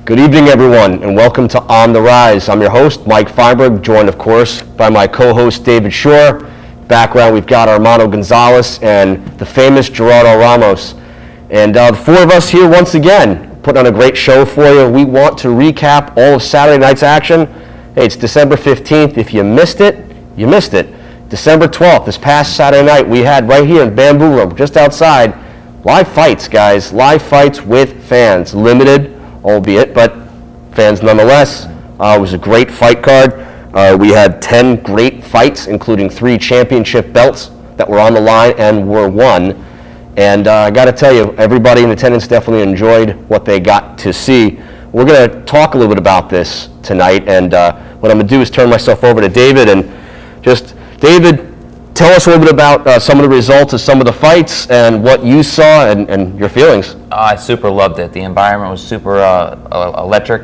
Good evening, everyone, and welcome to On the Rise. I'm your host, Mike Feinberg, joined, of course, by my co-host, David Shore. Background, we've got Armando Gonzalez and the famous Gerardo Ramos. And the four of us here once again, putting on a great show for you. We want to recap all of Saturday night's action. Hey, it's December 15th. If you missed it, you missed it. December 12th, this past Saturday night, we had right here in Bamboo Room, just outside, live fights, guys. Live fights with fans. Limited, albeit, but fans nonetheless. It was a great fight card. We had 10 great fights, including 3 championship belts that were on the line and were won. And I got to tell you, everybody in attendance definitely enjoyed what they got to see. We're going to talk a little bit about this tonight, and what I'm going to do is turn myself over to David. And just, David, tell us a little bit about some of the results of some of the fights and what you saw and your feelings. I super loved it. The environment was super electric.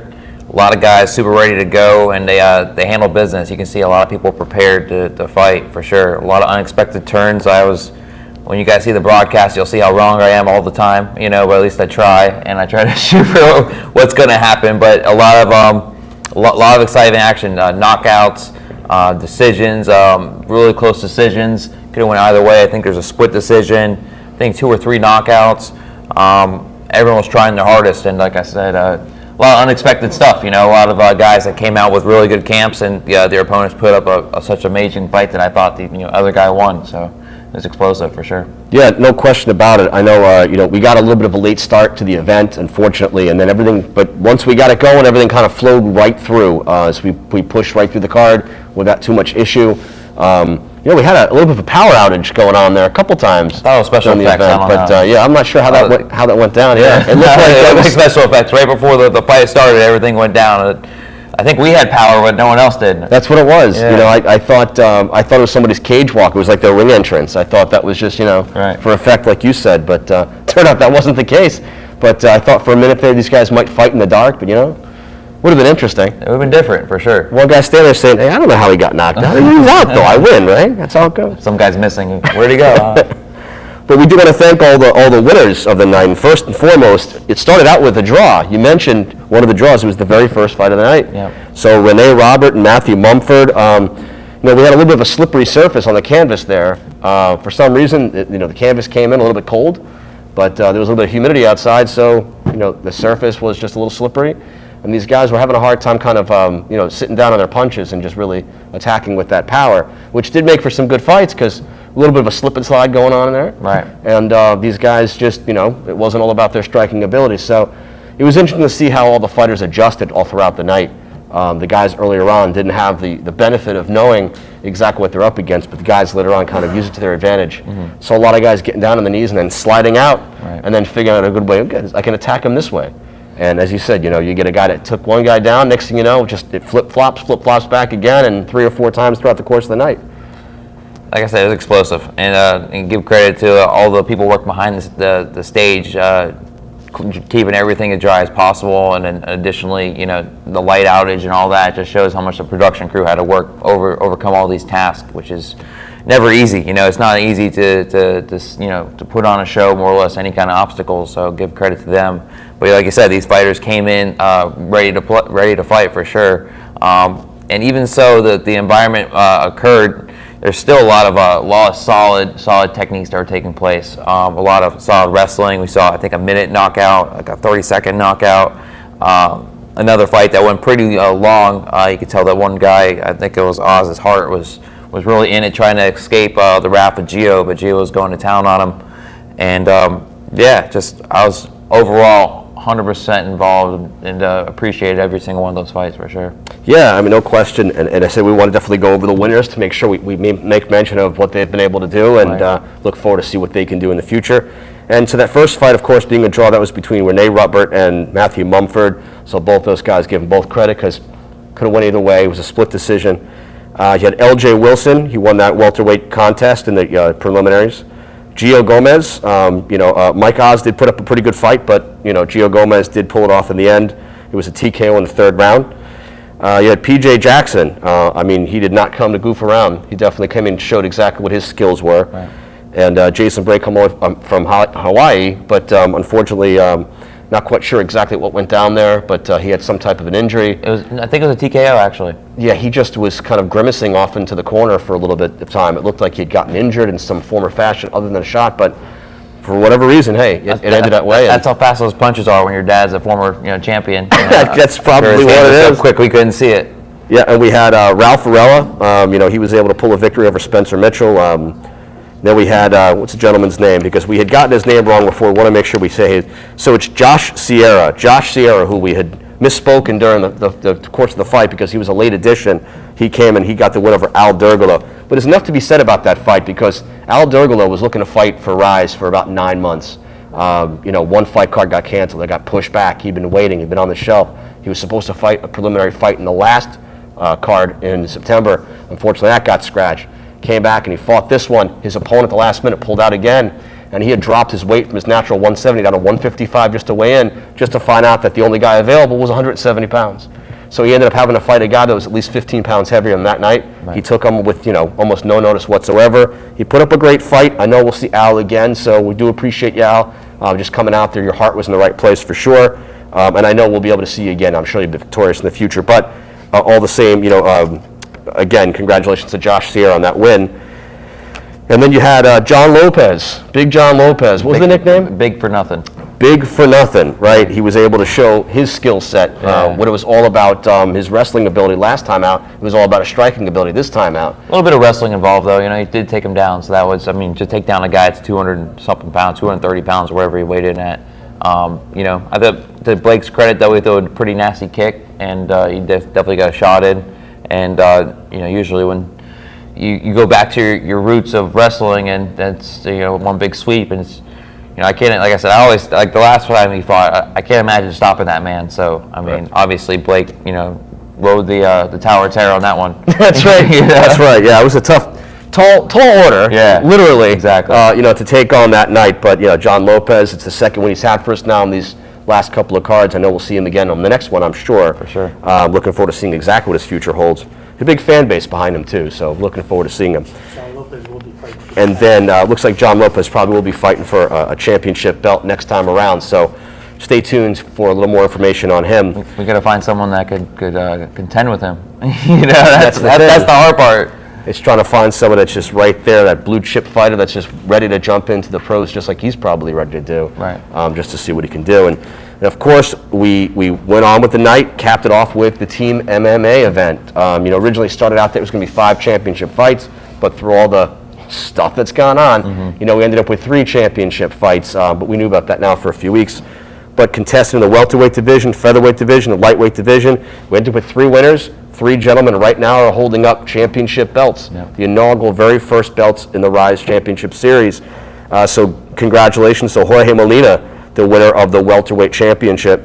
A lot of guys super ready to go, and they handled business. You can see a lot of people prepared to fight, for sure. A lot of unexpected turns. When you guys see the broadcast, you'll see how wrong I am all the time, but at least I try, and I try to shoot for what's going to happen. But a lot of exciting action, knockouts, decisions, really close decisions. Could have went either way. I think there's a split decision. I think 2 or 3 knockouts. Everyone was trying their hardest, and like I said, a lot of unexpected stuff. A lot of guys that came out with really good camps, and their opponents put up such amazing fight that I thought the other guy won. So it was explosive for sure. Yeah, no question about it. I know we got a little bit of a late start to the event, unfortunately, and then everything. But once we got it going, everything kind of flowed right through. As we pushed right through the card without too much issue. We had a little bit of a power outage going on there a couple times. I thought it was special effects. I'm not sure how that went down. Yeah, it looked like it was special effects. Right before the fight started, everything went down. I think we had power, but no one else did. That's what it was. Yeah. I thought it was somebody's cage walk. It was like their ring entrance. I thought that was just right. For effect, like you said. But turned out that wasn't the case. But I thought for a minute there these guys might fight in the dark. But would have been interesting. It would have been different, for sure. One guy standing there saying, "Hey, I don't know how he got knocked out. He's out, though. I win, right? That's how it goes." Some guy's missing. Where'd he go? But we do want to thank all the winners of the night. And first and foremost, it started out with a draw. You mentioned one of the draws. It was the very first fight of the night. Yep. So Renee Robert and Matthew Mumford. We had a little bit of a slippery surface on the canvas there. For some reason, the canvas came in a little bit cold, but there was a little bit of humidity outside, so the surface was just a little slippery. And these guys were having a hard time kind of, sitting down on their punches and just really attacking with that power, which did make for some good fights because a little bit of a slip and slide going on in there. Right. And these guys just, it wasn't all about their striking ability. So it was interesting to see how all the fighters adjusted all throughout the night. The guys earlier on didn't have the benefit of knowing exactly what they're up against, but the guys later on kind of used it to their advantage. Mm-hmm. So a lot of guys getting down on the knees and then sliding out, right, and then figuring out a good way. Okay, I can attack him this way. And as you said, you get a guy that took one guy down, next thing you know, just it flip-flops back again, and 3 or 4 times throughout the course of the night. Like I said, it was explosive. And give credit to all the people working behind the stage, keeping everything as dry as possible. And then additionally, the light outage and all that just shows how much the production crew had to overcome all these tasks, which is never easy. It's not easy to put on a show, more or less, any kind of obstacles. So give credit to them. But like you said, these fighters came in ready to fight for sure. And even so, the environment occurred. There's still a lot of solid techniques that are taking place. A lot of solid wrestling. We saw, I think, a minute knockout, like a 30-second knockout. Another fight that went pretty long. You could tell that one guy, I think it was Oz's heart, was really in it, trying to escape the wrath of Gio, but Gio was going to town on him. And I was overall 100% involved and appreciated every single one of those fights for sure. Yeah, no question. And I said we want to definitely go over the winners to make sure we make mention of what they've been able to do and right, look forward to see what they can do in the future. And so that first fight, of course, being a draw, that was between Renee Robert and Matthew Mumford. So both those guys, give them both credit because could have went either way. It was a split decision. You had L.J. Wilson. He won that welterweight contest in the preliminaries. Gio Gomez, Mike Oz did put up a pretty good fight, but Gio Gomez did pull it off in the end. It was a TKO in the 3rd round. You had PJ Jackson. He did not come to goof around. He definitely came in and showed exactly what his skills were. Right. And Jason Bray come from Hawaii, but unfortunately Not quite sure exactly what went down there, but he had some type of an injury. I think it was a TKO, actually. Yeah, he just was kind of grimacing off into the corner for a little bit of time. It looked like he'd gotten injured in some form or fashion other than a shot, but for whatever reason, hey, it ended that way. That's how fast those punches are when your dad's a former champion. That's probably what it is. So quick we couldn't see it. Yeah, and we had Ralph Varela. He was able to pull a victory over Spencer Mitchell. Then we had, what's the gentleman's name? Because we had gotten his name wrong before. We want to make sure we say his. So it's Josh Sierra. Josh Sierra, who we had misspoken during the course of the fight because he was a late addition. He came and he got the win over Al Durgalo. But there's enough to be said about that fight because Al Durgalo was looking to fight for RIZE for about 9 months. One fight card got canceled. It got pushed back. He'd been waiting. He'd been on the shelf. He was supposed to fight a preliminary fight in the last card in September. Unfortunately, that got scratched. Came back and he fought this one. His opponent at the last minute pulled out again, and he had dropped his weight from his natural 170 down to 155 just to weigh in, just to find out that the only guy available was 170 pounds. So he ended up having to fight a guy that was at least 15 pounds heavier than that night. Right. He took him with almost no notice whatsoever. He put up a great fight. I know we'll see Al again, so we do appreciate you, Al, just coming out there. Your heart was in the right place for sure, and I know we'll be able to see you again. I'm sure you'll be victorious in the future, but all the same, again, congratulations to Josh Sierra on that win. And then you had John Lopez, Big John Lopez. What was the nickname? Big for nothing. Big for nothing, right? He was able to show his skill set, what it was all about, his wrestling ability last time out. It was all about his striking ability this time out. A little bit of wrestling involved, though. He did take him down, so that was, to take down a guy that's 200-something pounds, 230 pounds, wherever he weighed in at. I thought, to Blake's credit, though, he threw a pretty nasty kick, and he definitely got a shot in. And, usually when you go back to your roots of wrestling, and that's, one big sweep, and it's, I can't, like I said, I always, like the last time he fought, I can't imagine stopping that man. So, obviously Blake, rode the Tower of Terror on that one. That's right. That's right. Yeah, it was a tall order. Yeah. Literally. Exactly. To take on that night. But, John Lopez, it's the second one he's had for us now on these last couple of cards. I know we'll see him again on the next one, I'm sure. For sure. Looking forward to seeing exactly what his future holds. A big fan base behind him, too, so looking forward to seeing him. John Lopez will be fighting. And then looks like John Lopez probably will be fighting for a championship belt next time around, so stay tuned for a little more information on him. We got to find someone that could contend with him. That's the hard part. It's trying to find someone that's just right there, that blue chip fighter that's just ready to jump into the pros just like he's probably ready to do, right? Just to see what he can do. And of course, we went on with the night, capped it off with the Team MMA event. Originally started out that it was going to be 5 championship fights, but through all the stuff that's gone on, we ended up with 3 championship fights, but we knew about that now for a few weeks. But contesting the welterweight division, featherweight division, the lightweight division, we ended up with 3 winners. 3 gentlemen right now are holding up championship belts, the inaugural very first belts in the RIZE Championship Series. So congratulations to Jorge Molina, the winner of the welterweight championship,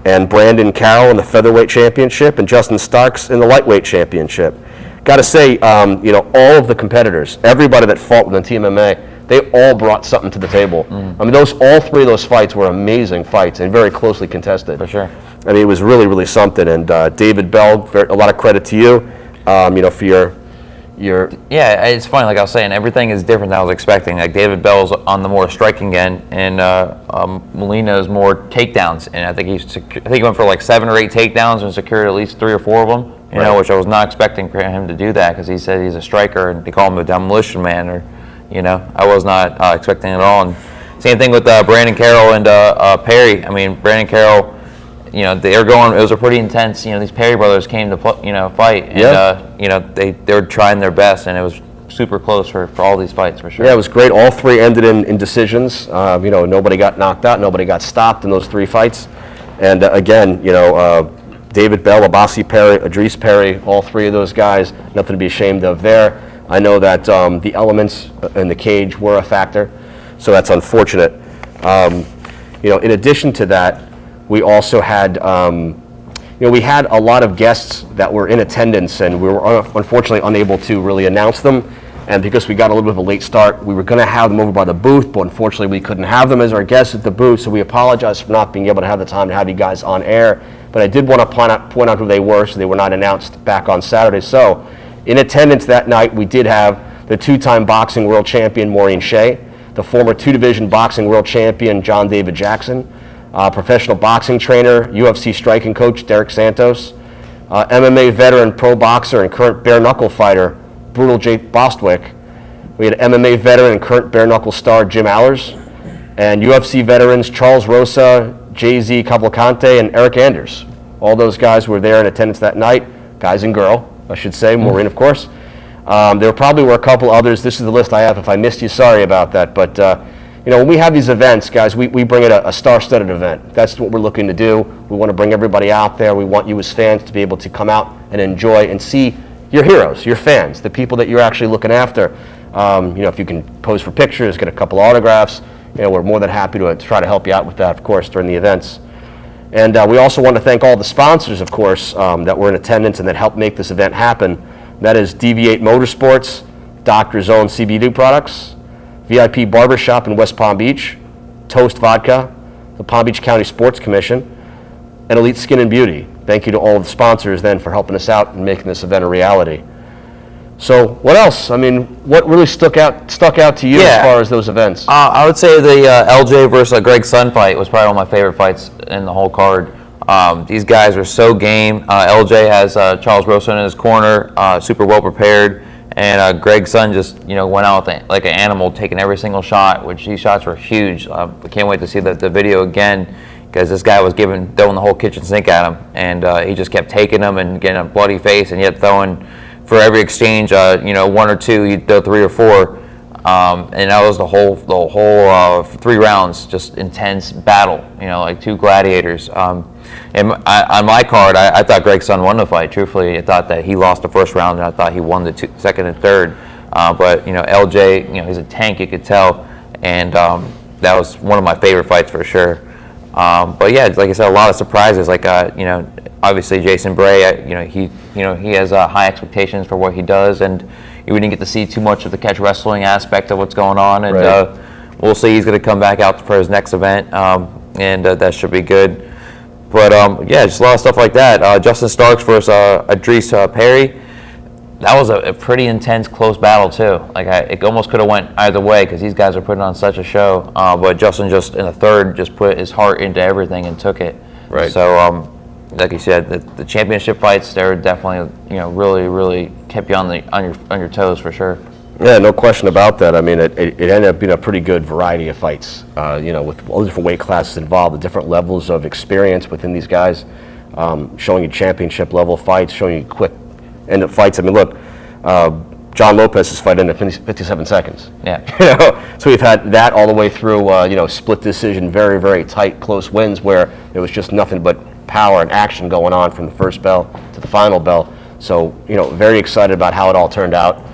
and Brandon Carroll in the featherweight championship, and Justin Starks in the lightweight championship. Got to say, all of the competitors, everybody that fought within Team MMA, they all brought something to the table. All 3 of those fights were amazing fights and very closely contested. For sure. It was really, really something. And David Bell, a lot of credit to you, for your. Yeah, it's funny. Like I was saying, everything is different than I was expecting. Like David Bell's on the more striking end, and Molina's more takedowns. And I think he went for like 7 or 8 takedowns and secured at least 3 or 4 of them. Which I was not expecting for him to do that because he said he's a striker and they call him a demolition man. Or, I was not expecting it at all. And same thing with Brandon Carroll and Perry. Brandon Carroll. They were going. It was a pretty intense. These Perry brothers came to fight, and they were trying their best, and it was super close for all these fights for sure. Yeah, it was great. All 3 ended in decisions. Nobody got knocked out, nobody got stopped in those 3 fights, and again, David Bell, Abasi Perry, Idris Perry, all 3 of those guys, nothing to be ashamed of there. I know that the elements in the cage were a factor, so that's unfortunate. In addition to that, we also had, we had a lot of guests that were in attendance, and we were unfortunately unable to really announce them. And because we got a little bit of a late start, we were going to have them over by the booth, but unfortunately we couldn't have them as our guests at the booth. So we apologize for not being able to have the time to have you guys on air. But I did want to point out who they were, so they were not announced back on Saturday. So in attendance that night, we did have the 2-time boxing world champion Maureen Shea, the former 2-division boxing world champion John David Jackson, professional boxing trainer, UFC striking coach Derek Santos, MMA veteran, pro boxer, and current bare knuckle fighter Brutal Jake Bostwick. We had MMA veteran and current bare knuckle star Jim Allers, and UFC veterans Charles Rosa, Jay-Z Cavalcante, and Eric Anders. All those guys were there in attendance that night, guys and girl, I should say, Maureen, of course. There probably were a couple others. This is the list I have. If I missed you, sorry about that. But when we have these events, guys, we bring it a star-studded event. That's what we're looking to do. We want to bring everybody out there. We want you as fans to be able to come out and enjoy and see your heroes, your fans, the people that you're actually looking after. If you can pose for pictures, get a couple autographs, we're more than happy to try to help you out with that, of course, during the events. And we also want to thank all the sponsors, of course, that were in attendance and that helped make this event happen. That is Deviate Motorsports, Doctor's Own CBD products, VIP Barbershop in West Palm Beach, Toast Vodka, the Palm Beach County Sports Commission, and Elite Skin and Beauty. Thank you to all of the sponsors then for helping us out and making this event a reality. So what else? I mean, what really stuck out to you as far as those events? I would say the LJ versus Greg Sun fight was probably one of my favorite fights in the whole card. These guys are so game. LJ has Charles Rosa in his corner, super well prepared, and Greg Sun just went out with like an animal, taking every single shot, which these shots were huge. I can't wait to see the video again, because this guy was throwing the whole kitchen sink at him, and he just kept taking them and getting a bloody face, and yet throwing. For every exchange, one or two, he'd throw 3 or 4, and that was the whole 3 rounds, just intense battle, like two gladiators. And on my card, I thought Greg Sun won the fight. Truthfully, I thought that he lost the first round, and I thought he won the second and third. But LJ, he's a tank, you could tell, and that was one of my favorite fights for sure. But yeah, like I said, a lot of surprises. Like obviously Jason Bray, he has high expectations for what he does, and we didn't get to see too much of the catch wrestling aspect of what's going on, and right. We'll see. He's going to come back out for his next event, and that should be good. But yeah, just a lot of stuff like that. Justin Starks versus Idris Perry. That was a pretty intense, close battle too. Like it almost could have went either way, because these guys are putting on such a show. But Justin just in the third just put his heart into everything and took it. Right. So like you said, the championship fights, they're definitely really, really kept you on your toes for sure. Yeah, no question about that. I mean, it ended up being a pretty good variety of fights. With all the different weight classes involved, the different levels of experience within these guys, showing you championship level fights, showing you quick end up fights. I mean, look, John Lopez is fighting in 57 seconds. Yeah. So we've had that all the way through, split decision, very, very tight, close wins where there was just nothing but power and action going on from the first bell to the final bell. So, very excited about how it all turned out.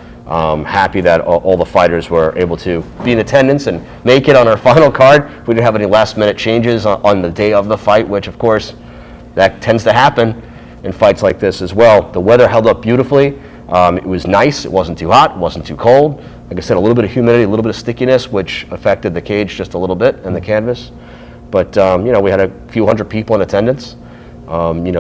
Happy that all the fighters were able to be in attendance and make it on our final card. We didn't have any last-minute changes on the day of the fight, which, of course, that tends to happen in fights like this as well. The weather held up beautifully. It was nice. It wasn't too hot. It wasn't too cold. Like I said, a little bit of humidity, a little bit of stickiness, which affected the cage just a little bit and the canvas. But, we had a few hundred people in attendance.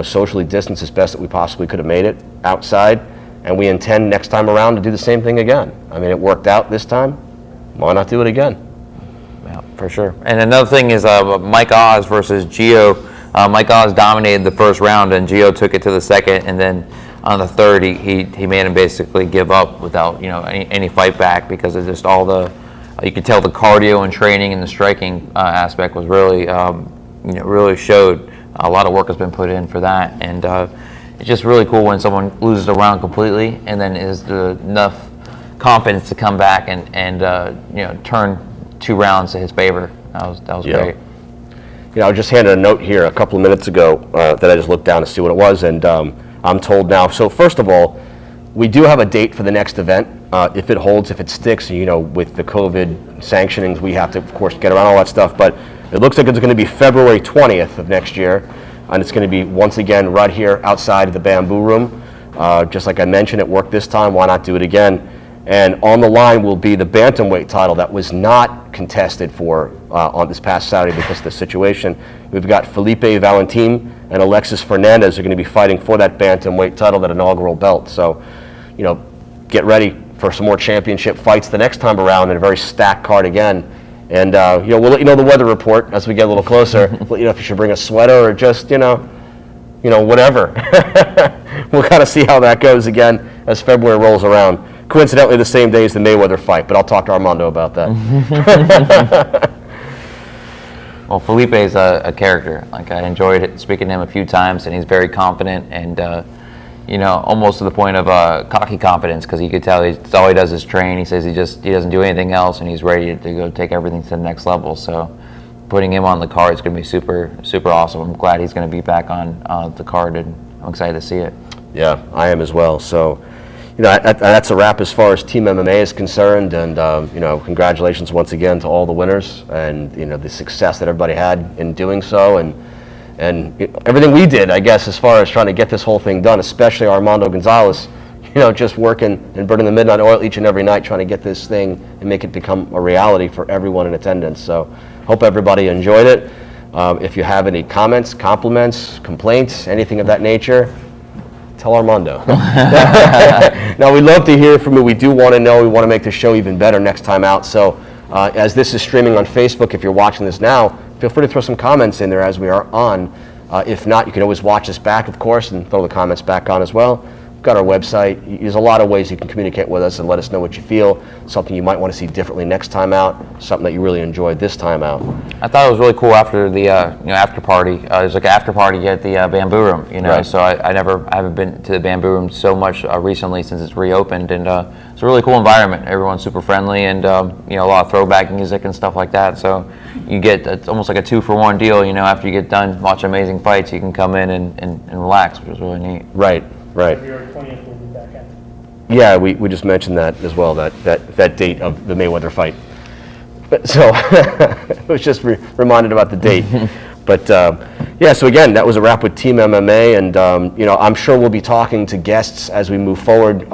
Socially distanced as best that we possibly could have made it outside. And we intend next time around to do the same thing again. I mean, it worked out this time. Why not do it again? Yeah, for sure. And another thing is Mike Oz versus Gio. Mike Oz dominated the first round, and Gio took it to the second, and then on the third, he made him basically give up without any fight back, because of just all the you could tell the cardio and training and the striking aspect was really really showed. A lot of work has been put in for that, and it's just really cool when someone loses the round completely and then is enough confidence to come back and turn 2 rounds to his favor. That was great. I was just handed a note here a couple of minutes ago that I just looked down to see what it was, and I'm told now. So first of all, we do have a date for the next event. If it holds, if it sticks, with the COVID sanctionings, we have to, of course, get around all that stuff. But it looks like it's going to be February 20th of next year, and it's going to be once again right here outside of the Bamboo Room. Just like I mentioned, it worked this time. Why not do it again? And on the line will be the bantamweight title that was not contested for on this past Saturday because of the situation. We've got Felipe Valentin and Alexis Fernandez are going to be fighting for that bantamweight title, that inaugural belt. So, get ready for some more championship fights the next time around, and a very stacked card again. And we'll let you know the weather report as we get a little closer. We'll let you know if you should bring a sweater or just whatever. We'll kind of see how that goes again as February rolls around. Coincidentally, the same day as the Mayweather fight, but I'll talk to Armando about that. Well, Felipe's a character. Like, I enjoyed speaking to him a few times, and he's very confident and almost to the point of cocky confidence, because you could tell that's all he does is train. He says he doesn't do anything else, and he's ready to go take everything to the next level. So putting him on the card is going to be super, super awesome. I'm glad he's going to be back on the card, and I'm excited to see it. Yeah, I am as well. So, that's a wrap as far as Team MMA is concerned, and congratulations once again to all the winners, and the success that everybody had in doing so, and everything we did, I guess, as far as trying to get this whole thing done, especially Armando Gonzalez, just working and burning the midnight oil each and every night trying to get this thing and make it become a reality for everyone in attendance. So hope everybody enjoyed it. If you have any comments, compliments, complaints, anything of that nature, tell Armando. Now, we'd love to hear from you. We do want to know. We want to make the show even better next time out. So as this is streaming on Facebook, if you're watching this now, feel free to throw some comments in there as we are on. If not, you can always watch us back, of course, and throw the comments back on as well. We've got our website. There's a lot of ways you can communicate with us and let us know what you feel, something you might want to see differently next time out, something that you really enjoyed this time out. I thought it was really cool after the after party. There's like an after party at the Bamboo Room, Right. So I haven't been to the Bamboo Room so much recently since it's reopened, and it's a really cool environment. Everyone's super friendly, and a lot of throwback music and stuff like that. So it's almost like a 2-for-1 deal. After you get done watching amazing fights, you can come in and relax, which is really neat. Right. February 20th we'll be back at. Yeah, we just mentioned that as well, that date of the Mayweather fight. So I was just reminded about the date. But so again, that was a wrap with Team MMA, and I'm sure we'll be talking to guests as we move forward.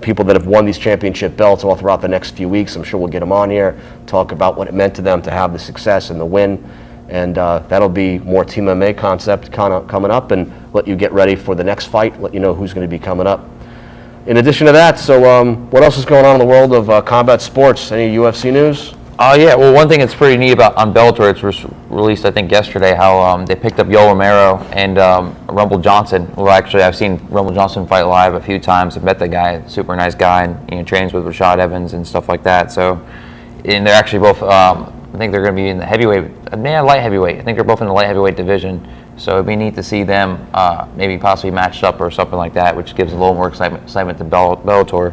People that have won these championship belts all throughout the next few weeks. I'm sure we'll get them on here, talk about what it meant to them to have the success and the win. And that'll be more Team MMA concept coming up, and let you get ready for the next fight, let you know who's going to be coming up. In addition to that, so what else is going on in the world of combat sports? Any UFC news? Well, one thing that's pretty neat on Bellator, it's released, I think, yesterday, how they picked up Yoel Romero and Rumble Johnson. Well, actually, I've seen Rumble Johnson fight live a few times. I've met the guy, super nice guy, and trains with Rashad Evans and stuff like that. So, and they're actually both, I think they're going to be in the light heavyweight. I think they're both in the light heavyweight division. So it'd be neat to see them maybe possibly matched up or something like that, which gives a little more excitement to Bellator.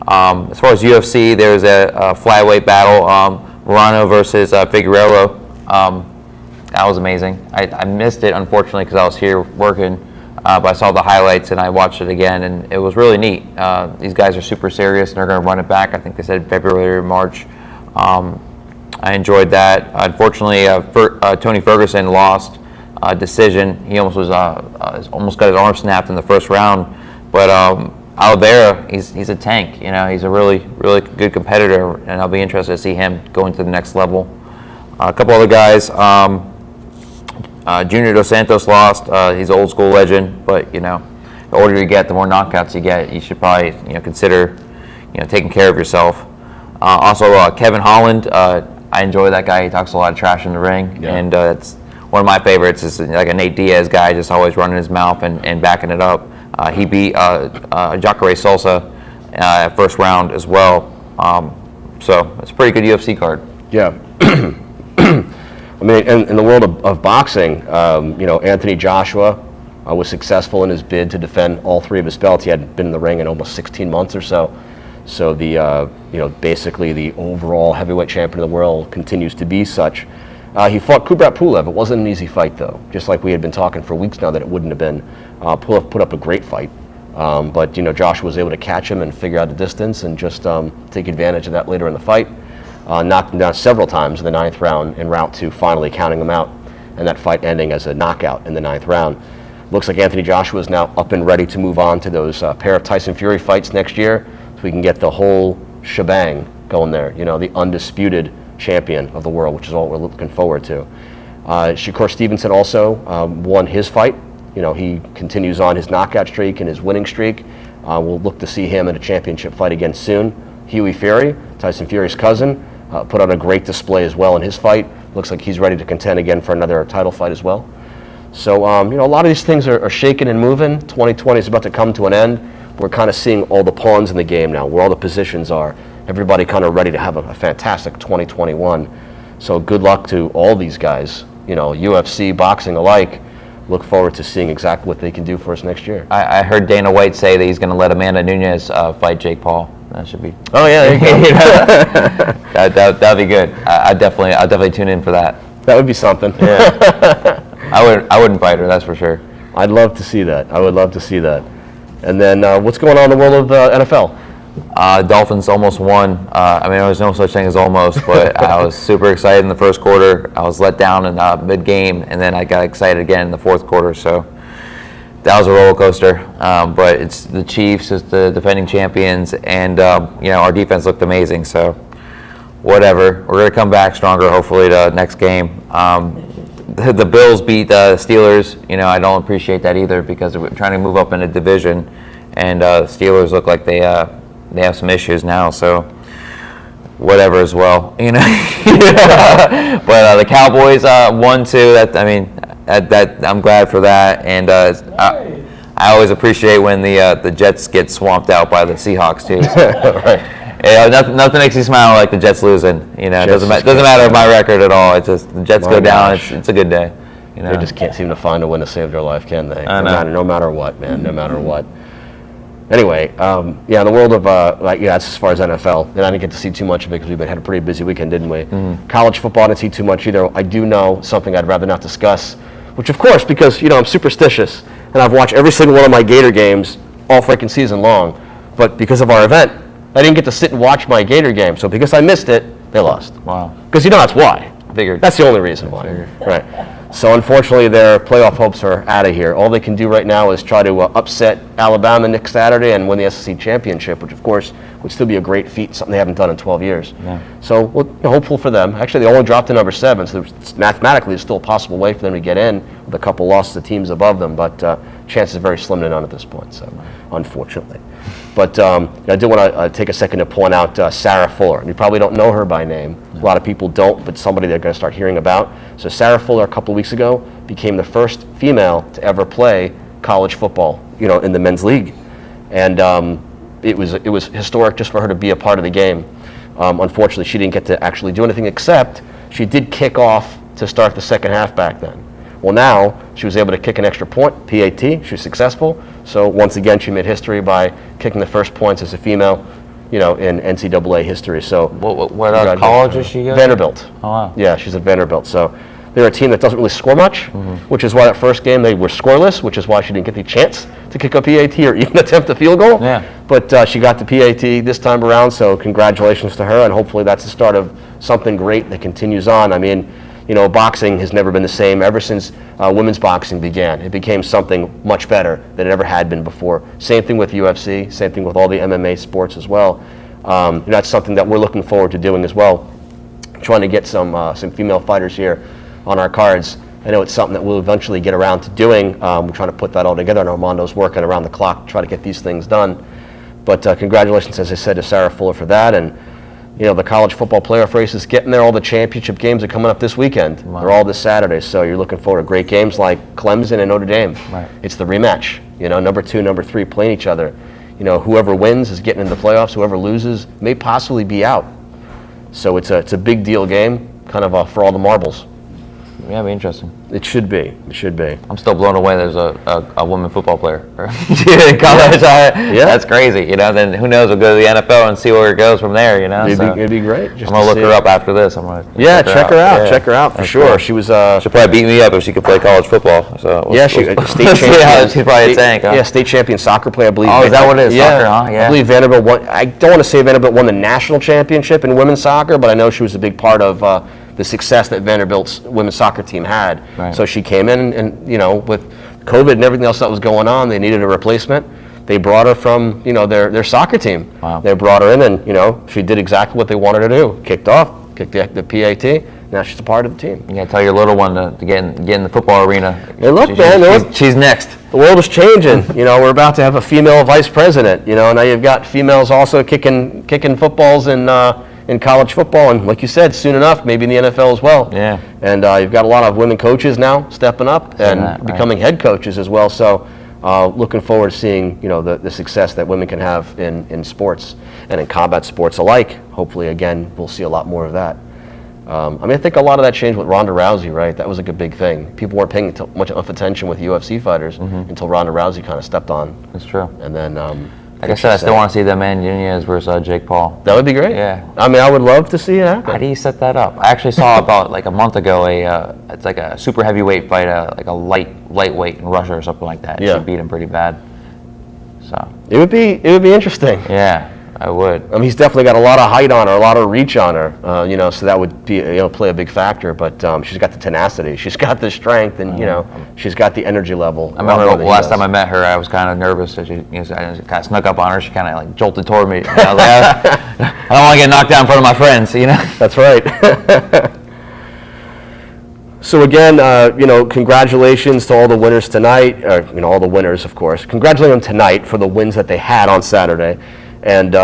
As far as UFC, there's a flyweight battle, Morano versus Figueiredo. That was amazing. I missed it, unfortunately, because I was here working, but I saw the highlights and I watched it again, and it was really neat. These guys are super serious, and they're going to run it back. I think they said February or March. I enjoyed that. Unfortunately, Tony Ferguson lost decision. He almost got his arm snapped in the first round. But Oliveira, he's a tank. He's a really, really good competitor, and I'll be interested to see him going to the next level. A couple other guys. Junior Dos Santos lost. He's an old school legend, but the older you get, the more knockouts you get. You should probably consider taking care of yourself. Also, Kevin Holland. I enjoy that guy. He talks a lot of trash in the ring, and it's one of my favorites. Is like a Nate Diaz guy, just always running his mouth and backing it up. He beat Jacare Souza first round as well. So it's a pretty good UFC card. Yeah. I mean, in the world of boxing, Anthony Joshua was successful in his bid to defend all 3 of his belts. He hadn't been in the ring in almost 16 months or so. So the basically the overall heavyweight champion of the world continues to be such. He fought Kubrat Pulev. It wasn't an easy fight, though. Just like we had been talking for weeks now that it wouldn't have been. Pulev put up a great fight, but Joshua was able to catch him and figure out the distance and just take advantage of that later in the fight. Knocked him down several times in the 9th round en route to finally counting him out, and that fight ending as a knockout in the 9th round. Looks like Anthony Joshua is now up and ready to move on to those pair of Tyson Fury fights next year. So we can get the whole shebang going there, the undisputed champion of the world, which is all we're looking forward to. Shakur Stevenson also won his fight. He continues on his knockout streak and his winning streak. We'll look to see him in a championship fight again soon. Hughie Fury, Tyson Fury's cousin, put on a great display as well in his fight. Looks like he's ready to contend again for another title fight as well. So, a lot of these things are shaking and moving. 2020 is about to come to an end. We're kind of seeing all the pawns in the game now, where all the positions are. Everybody kind of ready to have a fantastic 2021. So good luck to all these guys, UFC, boxing alike. Look forward to seeing exactly what they can do for us next year. I heard Dana White say that he's going to let Amanda Nunes fight Jake Paul. That should be. Oh yeah, there you go. That'd be good. I'll definitely tune in for that. That would be something. Yeah. I wouldn't fight her, that's for sure. I'd love to see that. I would love to see that. And then what's going on in the world of NFL? Dolphins almost won. There was no such thing as almost, but I was super excited in the first quarter. I was let down in mid-game, and then I got excited again in the fourth quarter. So that was a roller coaster. But it's the Chiefs, it's the defending champions, and our defense looked amazing. So whatever, we're going to come back stronger. Hopefully, the next game. The Bills beat the Steelers. I don't appreciate that either because we're trying to move up in a division, and Steelers look like they have some issues now. So whatever as well, But the Cowboys won too. That I'm glad for that, and I always appreciate when the Jets get swamped out by the Seahawks too. So. Right. Nothing makes you smile like the Jets losing. It doesn't matter my record at all. It's just the Jets go down. It's a good day. They just can't seem to find a win to save their life, can they? No matter what, man. No matter what. Anyway, in the world of that's as far as NFL, and I didn't get to see too much of it because we had a pretty busy weekend, didn't we? Mm-hmm. College football, I didn't see too much either. I do know something I'd rather not discuss, which of course, because I'm superstitious, and I've watched every single one of my Gator games all freaking season long, but because of our event, I didn't get to sit and watch my Gator game. So because I missed it, they lost. Wow. Because that's why. Figured. That's the only reason why. Right. So unfortunately, their playoff hopes are out of here. All they can do right now is try to upset Alabama next Saturday and win the SEC championship, which of course would still be a great feat, something they haven't done in 12 years. Yeah. So we're hopeful for them. Actually, they only dropped to number 7, so mathematically there's still a possible way for them to get in with a couple losses to teams above them, but chances are very slim to none at this point, so unfortunately. But I do want to take a second to point out Sarah Fuller. You probably don't know her by name. A lot of people don't, but somebody they're going to start hearing about. So Sarah Fuller, a couple weeks ago, became the first female to ever play college football, in the men's league. And it was historic just for her to be a part of the game. Unfortunately, she didn't get to actually do anything except she did kick off to start the second half back then. Well, now she was able to kick an extra point, PAT. She was successful. So once again, she made history by kicking the first points as a female, in NCAA history. So what college is she going? Vanderbilt. Oh, wow. Yeah, she's at Vanderbilt. So they're a team that doesn't really score much, which is why that first game they were scoreless, which is why she didn't get the chance to kick a PAT or even attempt a field goal. Yeah. But she got the PAT this time around, so congratulations to her, and hopefully that's the start of something great that continues on. Boxing has never been the same ever since women's boxing began. It became something much better than it ever had been before. Same thing with UFC, same thing with all the MMA sports as well. That's something that we're looking forward to doing as well, trying to get some female fighters here on our cards. I know it's something that we'll eventually get around to doing. We're trying to put that all together, and Armando's working around the clock to try to get these things done. But congratulations, as I said, to Sarah Fuller for that. And the college football playoff race is getting there. All the championship games are coming up this weekend. Wow. They're all this Saturday, so you're looking forward to great games like Clemson and Notre Dame. Right. It's the rematch. Number 2, number 3 playing each other. Whoever wins is getting into the playoffs. Whoever loses may possibly be out. So it's a big deal game, kind of for all the marbles. Yeah, it'd be interesting. It should be. It should be. I'm still blown away there's a woman football player. In college. Yeah. That's crazy. Then who knows, we'll go to the NFL and see where it goes from there, It'd be great. I'm going to look her up after this. Check her out. Yeah. Check her out for sure. Cool. She was... She'll probably beat me up if she could play college football. So state champion. She's probably a tank, huh? Yeah, state champion soccer player, I believe. Oh, is that what it is? Yeah. Soccer, huh? Yeah. I believe Vanderbilt won... I don't want to say Vanderbilt won the national championship in women's soccer, but I know she was a big part of... the success that Vanderbilt's women's soccer team had. Right. So she came in and with COVID and everything else that was going on, they needed a replacement. They brought her from, their soccer team. Wow. They brought her in and, she did exactly what they wanted her to do. Kicked the PAT. Now she's a part of the team. You got to tell your little one to get in the football arena. Hey, look, she's next. The world is changing. We're about to have a female vice president. Now you've got females also kicking footballs in in college football, and like you said, soon enough, maybe in the NFL as well. Yeah. And you've got a lot of women coaches now stepping up and that, right. becoming head coaches as well. So looking forward to seeing the success that women can have in sports and in combat sports alike. Hopefully, again, we'll see a lot more of that. I think a lot of that changed with Ronda Rousey, right? That was a big thing. People weren't paying much attention with UFC fighters until Ronda Rousey kind of stepped on. That's true. And then, Like I said, I still want to see that man Nunez versus Jake Paul. That would be great. Yeah. I would love to see it happen. How do you set that up? I actually saw about like a month ago it's like a super heavyweight fight, like a lightweight in Russia or something like that. Yeah. She beat him pretty bad. So. It would be interesting. Yeah, I would. He's definitely got a lot of height on her, a lot of reach on her, so that would be play a big factor. But she's got the tenacity, she's got the strength, and she's got the energy level. I remember the last time I met her, I was kind of nervous. So I kind of snuck up on her. She kind of like jolted toward me. And I was like, I don't want to get knocked down in front of my friends, That's right. So again, congratulations to all the winners tonight. All the winners, of course. Congratulate them tonight for the wins that they had on Saturday. And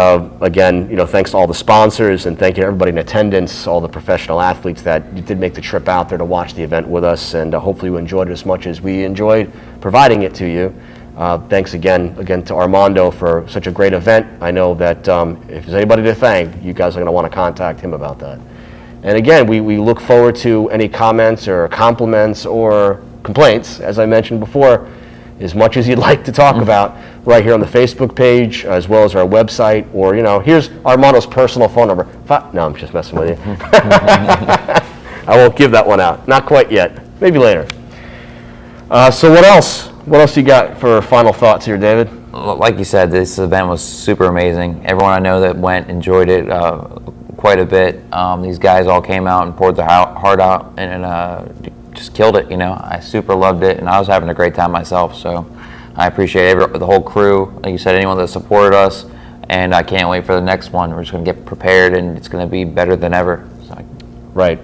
again, thanks to all the sponsors, and thank you to everybody in attendance, all the professional athletes that did make the trip out there to watch the event with us, and hopefully you enjoyed it as much as we enjoyed providing it to you. Thanks again to Armando for such a great event. I know that if there's anybody to thank, you guys are going to want to contact him about that. And again, we look forward to any comments or compliments or complaints, as I mentioned before, as much as you'd like to talk about, right here on the Facebook page, as well as our website, or here's Armando's personal phone number. No, I'm just messing with you. I won't give that one out, not quite yet, maybe later. So what else you got for final thoughts here, David? Like you said, this event was super amazing. Everyone I know that went enjoyed it quite a bit. These guys all came out and poured their heart out and just killed it. I super loved it, and I was having a great time myself. So I appreciate the whole crew. Like you said, anyone that supported us, and I can't wait for the next one. We're just going to get prepared, and it's going to be better than ever. So. Right.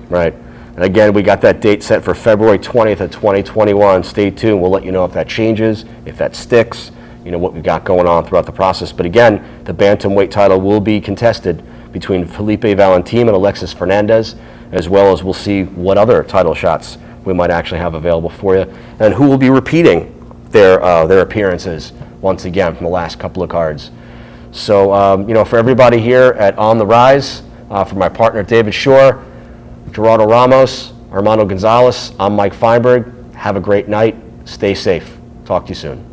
And again, we got that date set for February 20th of 2021. Stay tuned. We'll let you know if that changes, if that sticks, what we've got going on throughout the process. But again, the bantamweight title will be contested between Felipe Valentim and Alexis Fernandez, as well as we'll see what other title shots we might actually have available for you, and who will be repeating their appearances once again from the last couple of cards. So, for everybody here at On the Rise, for my partner David Shore, Gerardo Ramos, Armando Gonzalez, I'm Mike Feinberg. Have a great night. Stay safe. Talk to you soon.